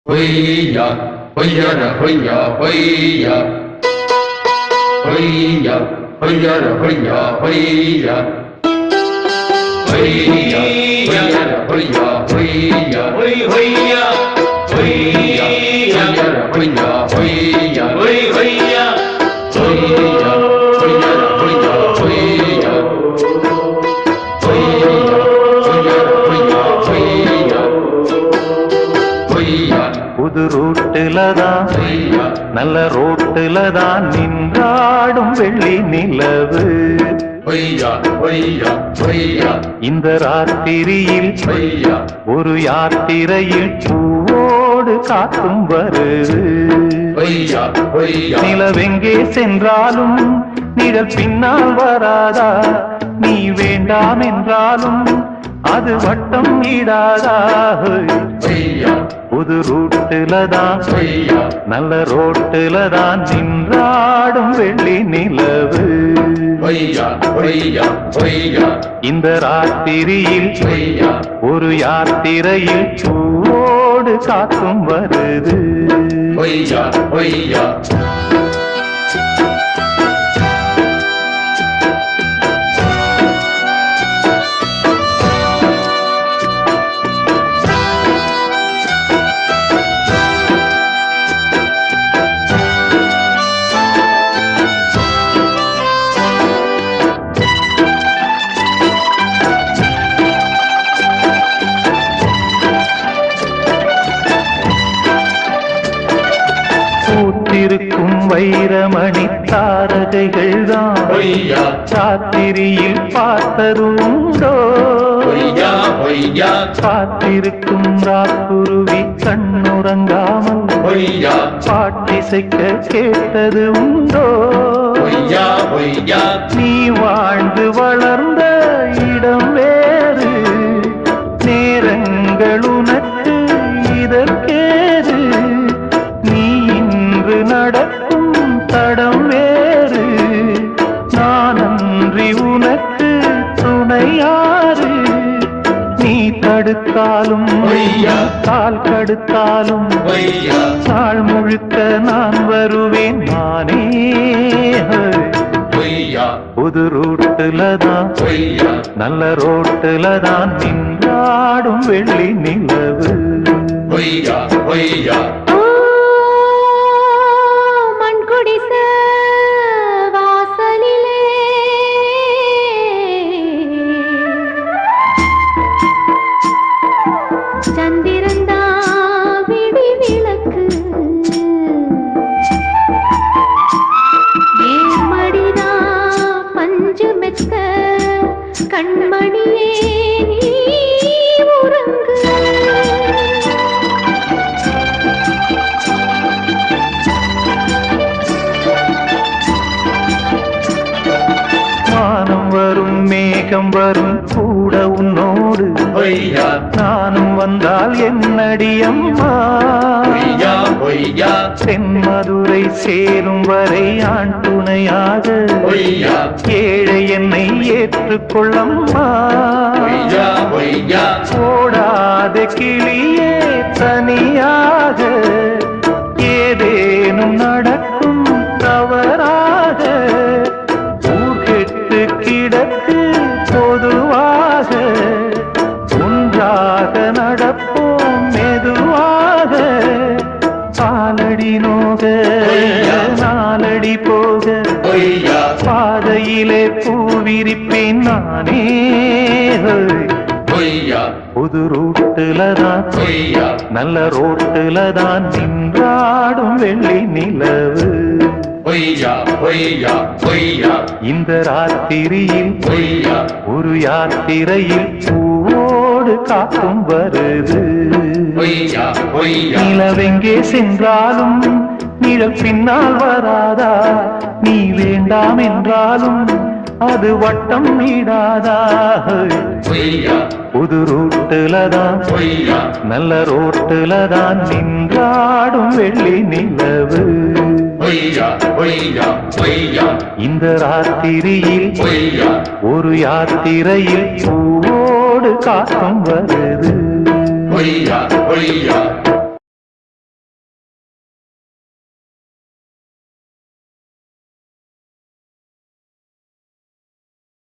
பொய்யா பொய்யர பொய்யா பொய்யா பொய்யா பொய்யர பொய்யா பொய்யா பொய்யா பொய்யர பொய்யா பொய்யா பொய் பொய்யா பொய்யா பொய்யர பொய்யா பொய்யா பொய் பொய்யா பொய்யா பொய்யர பொய்யா பொய்யா புது ரூட்டுலதான் நல்ல ரோட்டுலதான் நின்றாடும் வெள்ளி நிலவு. இந்த ராத்திரியில் ஒரு யாத்திரையில் பூவோடு காத்தும் வருது. நிலவெங்கே சென்றாலும் நிழல் பின்னால் வராதா? நீ வேண்டாம் என்றாலும் அது வட்டம் ஈடாதா? புது ரூட்டுலதான் நல்ல ரோட்டுலதான் நின்றாடும் வெள்ளி நிலவு. இந்த ராத்திரியில் ஒரு யாத்திரையில் பூவோடு காத்தும் வருது. பூத்திருக்கும் வைரமணி தாரகைகள் தான் ராத்திரியில் பார்த்ததுண்டோ? காத்திருக்கும் ராக்குருவி கண்ணுறங்காமல் பாட்டிசைக்க கேட்டது உண்டோ? நீ வாழ்ந்து வளர்ந்த இடம் வேறு, நேரங்கள் உனக்கு இதற்கேது. நீ இன்று நடக்கும் தடம் வேறு, நான் அன்றி உனக்கு துணையாறு. நீ தடுத்தாலும் கால் கடுத்தாலும் நாள் முழுக்க நான் வருவேன் நானே. புது ரூட்டுலதான் நல்ல ரோட்டுலதான் நின்றாடும் வெள்ளி நிலவு. சந்திரந்தா விடி விளக்கு ஏமடிதா பஞ்சு மெத்த கண்மணியே நீ உறங்கு. வானம் வரும் மேகம் வரும் கூட உன்னோடு, நானும் வந்தால் என்னடி அம்மா? தென்மதுரை சேரும் வரை ஆண் துணையாக ஏழை என்னை ஏற்றுக்கொள்ளம்மா. ஓடாத கிளியே தனியாக ஏதேனும் நடக்கும் தவறாக. ஊர்கெட்டு கிடக்கு பொதுவாக, ஒன்றாக நடப்போம் மெதுவாக. காலடி நோக நாலடி போக பாதையிலே பூவிரிப்பேன் நானே. புது ரூட்டுலதான் நல்ல ரோட்டுலதான் நின்றாடும் வெள்ளி நிலவு. இந்த ராத்திரியில் ஒரு யாத்திரையில் பூவோடு காத்தும் வருது. நிலவெங்கே சென்றாலும் நிழல் பின்னால் வராதா? நீ வேண்டாம் என்றாலும் அது வட்டம் ஈடாதா? புது ரூட்டுலதான் நல்ல ரோட்டுலதான் நின்றாடும் வெள்ளி நிலவு. இந்த ராத்திரியில் ஒரு யாத்திரையில் பூவோடு காத்தும் வருது.